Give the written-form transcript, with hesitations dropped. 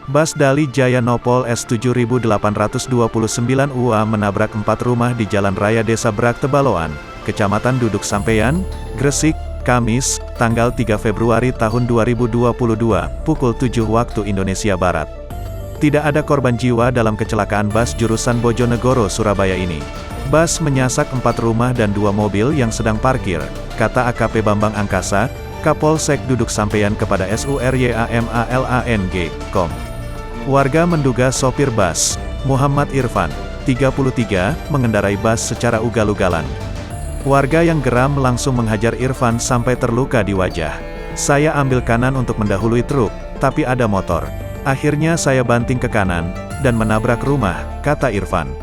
Bus Dali Jaya Nopol S7829 UA menabrak 4 rumah di Jalan Raya Desa Brak Tebaloan, Kecamatan Duduk Sampeyan, Gresik, Kamis, tanggal 3 Februari tahun 2022, pukul 7 waktu Indonesia Barat. Tidak ada korban jiwa dalam kecelakaan bus jurusan Bojonegoro Surabaya ini. Bus menyasak 4 rumah dan 2 mobil yang sedang parkir, kata AKP Bambang Angkasa, Kapolsek Duduk Sampeyan kepada SURYAMALANG.com. Warga menduga sopir bus, Muhammad Irfan, 33, mengendarai bus secara ugal-ugalan. Warga yang geram langsung menghajar Irfan sampai terluka di wajah. Saya ambil kanan untuk mendahului truk, tapi ada motor. Akhirnya saya banting ke kanan, dan menabrak rumah, kata Irfan.